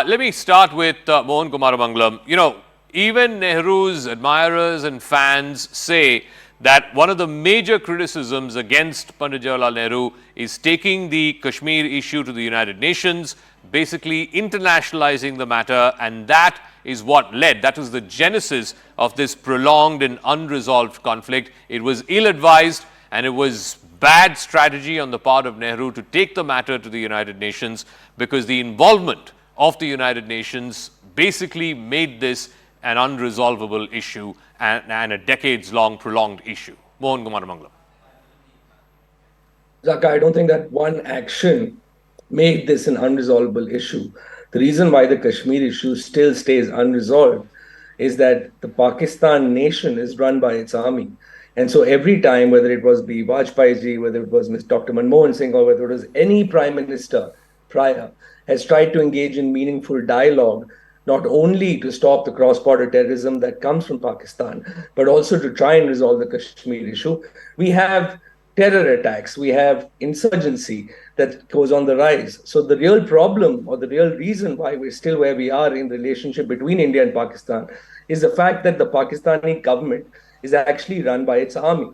Let me start with Mohan Kumaramangalam. You know, even Nehru's admirers and fans say that one of the major criticisms against Pandit Jawaharlal Nehru is taking the Kashmir issue to the United Nations, basically internationalizing the matter, and that is what led, that was the genesis of this prolonged and unresolved conflict. It was ill-advised and it was bad strategy on the part of Nehru to take the matter to the United Nations, because the involvement of the United Nations basically made this an unresolvable issue and a decades-long prolonged issue. Mohan Kumaramangalam. Zaka, I don't think that one action made this an unresolvable issue. The reason why the Kashmir issue still stays unresolved is that the Pakistan nation is run by its army. And so every time, whether it was the Vajpayee ji, whether it was Dr. Manmohan Singh, or whether it was any prime minister prior, has tried to engage in meaningful dialogue, not only to stop the cross-border terrorism that comes from Pakistan, but also to try and resolve the Kashmir issue. We have terror attacks, we have insurgency that goes on the rise. So the real problem, or the real reason why we're still where we are in the relationship between India and Pakistan, is the fact that the Pakistani government is actually run by its army.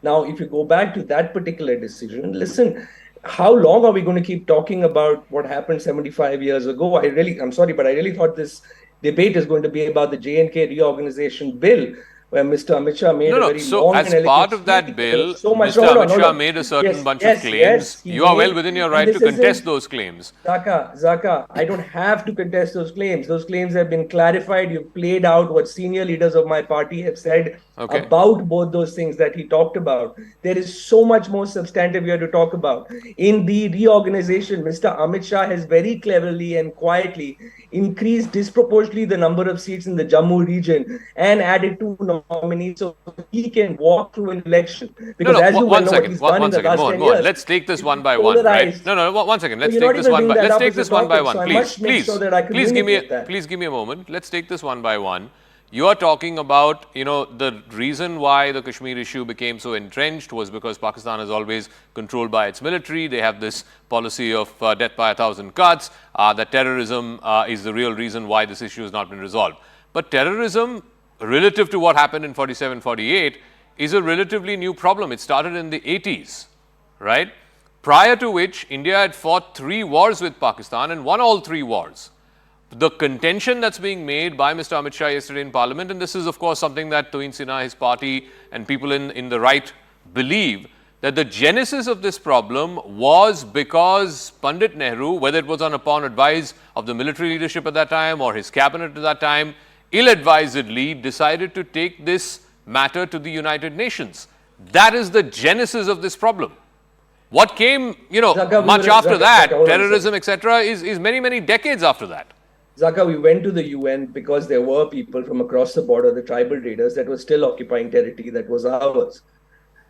Now, if you go back to that particular decision, listen, how long are we going to keep talking about what happened 75 years ago? I'm sorry, but I really thought this debate is going to be about the J&K reorganization bill, where Mr. Amit Shah made a very long and as part of that bill, Mr. Amit Shah made a certain bunch of claims. You are well within your right to contest those claims. Zaka, I don't have to contest those claims. Those claims have been clarified. You've played out what senior leaders of my party have said about both those things that he talked about. There is so much more substantive here to talk about. In the reorganization, Mr. Amit Shah has very cleverly and quietly increased disproportionately the number of seats in the Jammu region and added 2 nominees so he can walk through an election. Because as you know what he's done in the last 10 years, let's take this one by one, right? One second. Let's take this one by one. Let's take this one by one. Please give me a moment. Let's take this one by one. You are talking about, you know, the reason why the Kashmir issue became so entrenched was because Pakistan is always controlled by its military. They have this policy of death by 1,000 cuts, that terrorism is the real reason why this issue has not been resolved. But terrorism, relative to what happened in 47-48, is a relatively new problem. It started in the 80s, right? Prior to which, India had fought 3 wars with Pakistan and won all 3 wars. The contention that's being made by Mr. Amit Shah yesterday in Parliament, and this is of course something that Tuhin, his party, and people in the right believe, that the genesis of this problem was because Pandit Nehru, whether it was upon advice of the military leadership at that time or his cabinet at that time, ill-advisedly decided to take this matter to the United Nations. That is the genesis of this problem. What came, much after that, terrorism, etc., is many, many decades after that. Zaka, we went to the UN because there were people from across the border, the tribal raiders, that were still occupying territory that was ours.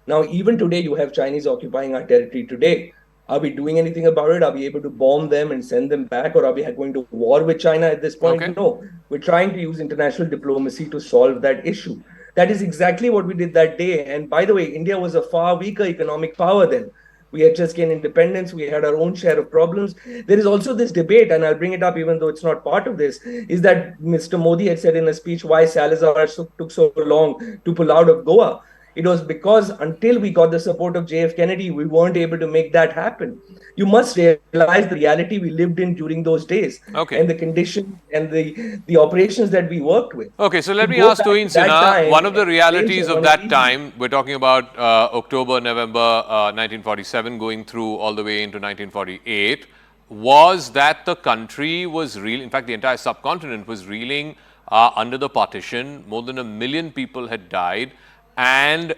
Now, even today, you have Chinese occupying our territory today. Are we doing anything about it? Are we able to bomb them and send them back? Or are we going to war with China at this point? Okay. No. We're trying to use international diplomacy to solve that issue. That is exactly what we did that day. And by the way, India was a far weaker economic power then. We had just gained independence. We had our own share of problems. There is also this debate, and I'll bring it up even though it's not part of this, is that Mr. Modi had said in a speech why Salazar took so long to pull out of Goa. It was because until we got the support of JF Kennedy, we weren't able to make that happen. You must realize the reality we lived in during those days, and the conditions and the operations that we worked with. Okay, so let me ask Tuhin Sinha, one of the realities of that time, we're talking about October, November 1947, going through all the way into 1948, was that the country was reeling, in fact, the entire subcontinent was reeling under the partition. More than 1 million people had died. And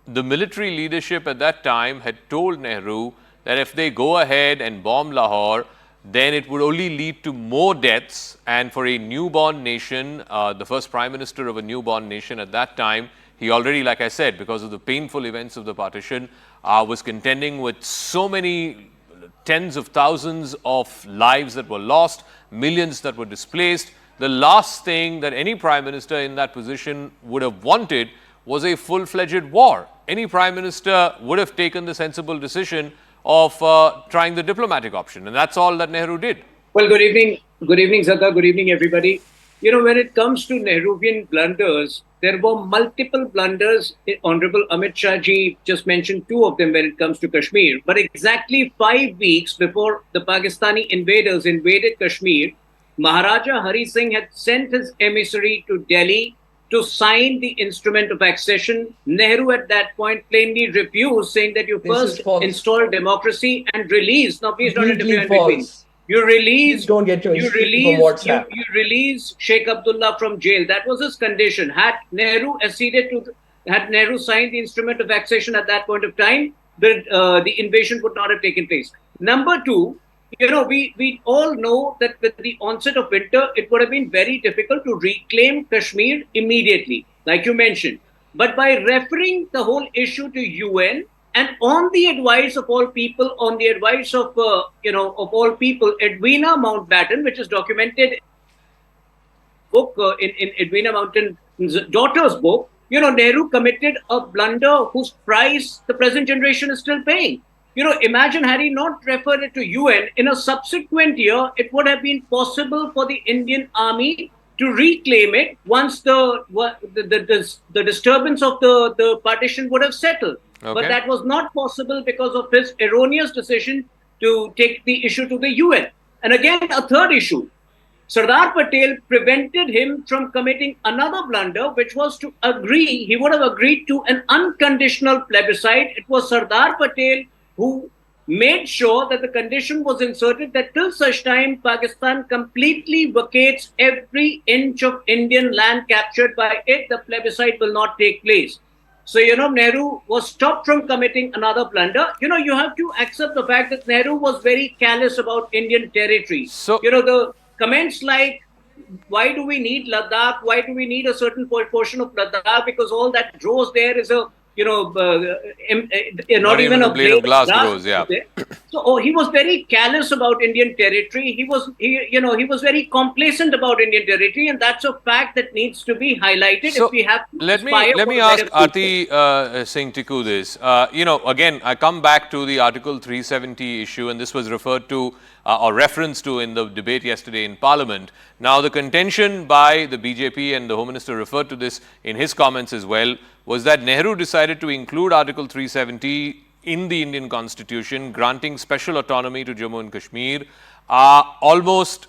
the military leadership at that time had told Nehru that if they go ahead and bomb Lahore, then it would only lead to more deaths. And for a newborn nation, the first prime minister of a newborn nation at that time, he already, like I said, because of the painful events of the partition, was contending with so many tens of thousands of lives that were lost, millions that were displaced. The last thing that any prime minister in that position would have wanted was a full-fledged war. Any prime minister would have taken the sensible decision of trying the diplomatic option, and that's all that Nehru did. Well, good evening. Good evening, Zaka. Good evening, everybody. When it comes to Nehruvian blunders, there were multiple blunders. Honorable Amit Shah ji just mentioned two of them when it comes to Kashmir. But exactly 5 weeks before the Pakistani invaders invaded Kashmir, Maharaja Hari Singh had sent his emissary to Delhi to sign the instrument of accession. Nehru at that point plainly refused, saying that you first install democracy and release. Now, please don't interfere in between. You release, don't get your history from WhatsApp. You release Sheikh Abdullah from jail. That was his condition. Had Nehru signed the instrument of accession at that point of time, the invasion would not have taken place. Number two, we all know that with the onset of winter, it would have been very difficult to reclaim Kashmir immediately, like you mentioned. But by referring the whole issue to UN, and on the advice of all people, on the advice of all people, Edwina Mountbatten, which is documented book in Edwina Mountbatten's daughter's book, Nehru committed a blunder whose price the present generation is still paying. Imagine had he not referred it to UN, in a subsequent year, it would have been possible for the Indian army to reclaim it once the disturbance of the partition would have settled. Okay. But that was not possible because of his erroneous decision to take the issue to the UN. And again, a third issue. Sardar Patel prevented him from committing another blunder, which was to agree, he would have agreed to an unconditional plebiscite. It was Sardar Patel who made sure that the condition was inserted that till such time Pakistan completely vacates every inch of Indian land captured by it, the plebiscite will not take place. So, Nehru was stopped from committing another blunder. You have to accept the fact that Nehru was very callous about Indian territory. So, the comments like, why do we need Ladakh? Why do we need a certain portion of Ladakh? Because all that grows there is not even a blade of glass grows. Yeah. So he was very callous about Indian territory. He was very complacent about Indian territory, and that's a fact that needs to be highlighted. So if we have to let me ask Aarti Singh Tikoo this. Again, I come back to the Article 370 issue, and this was referred to or referenced to in the debate yesterday in Parliament. Now, the contention by the BJP, and the Home Minister referred to this in his comments as well, was that Nehru decided to include Article 370 in the Indian Constitution, granting special autonomy to Jammu and Kashmir, almost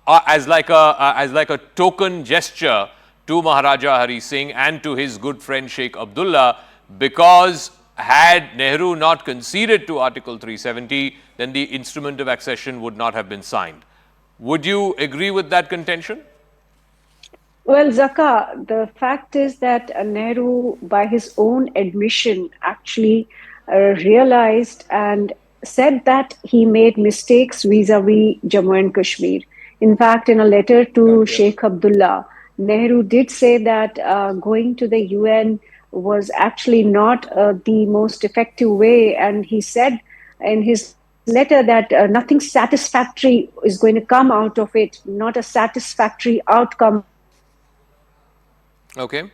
as like a token gesture to Maharaja Hari Singh and to his good friend Sheikh Abdullah, because had Nehru not conceded to Article 370, then the instrument of accession would not have been signed. Would you agree with that contention? Well, Zaka, the fact is that Nehru, by his own admission, actually realized and said that he made mistakes vis-a-vis Jammu and Kashmir. In fact, in a letter to Sheikh Abdullah, Nehru did say that going to the UN was actually not the most effective way. And he said in his letter that nothing satisfactory is going to come out of it, not a satisfactory outcome. Okay.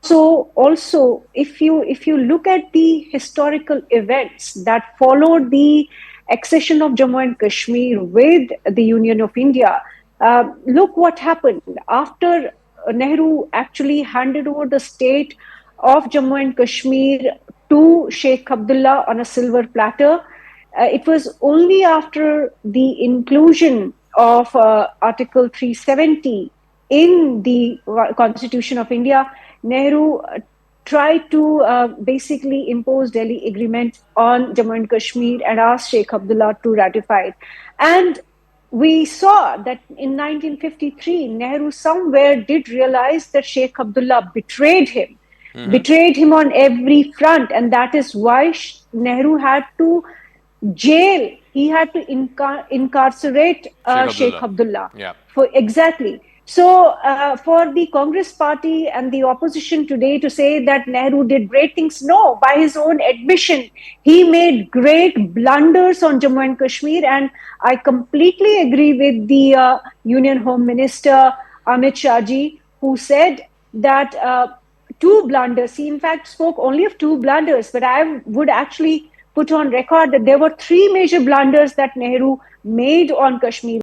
So also, if you look at the historical events that followed the accession of Jammu and Kashmir with the Union of India, look what happened after Nehru actually handed over the state of Jammu and Kashmir to Sheikh Abdullah on a silver platter. It was only after the inclusion of Article 370 in the Constitution of India, Nehru tried to basically impose Delhi Agreement on Jammu and Kashmir and asked Sheikh Abdullah to ratify it. And we saw that in 1953, Nehru somewhere did realize that Sheikh Abdullah betrayed him, betrayed him on every front. And that is why Nehru had to jail, he had to incarcerate Sheikh Abdullah. Yeah. Exactly. So for the Congress party and the opposition today to say that Nehru did great things, no, by his own admission, he made great blunders on Jammu and Kashmir. And I completely agree with the Union Home Minister, Amit Shah ji, who said that two blunders, he in fact spoke only of two blunders, but I would actually put on record that there were three major blunders that Nehru made on Kashmir.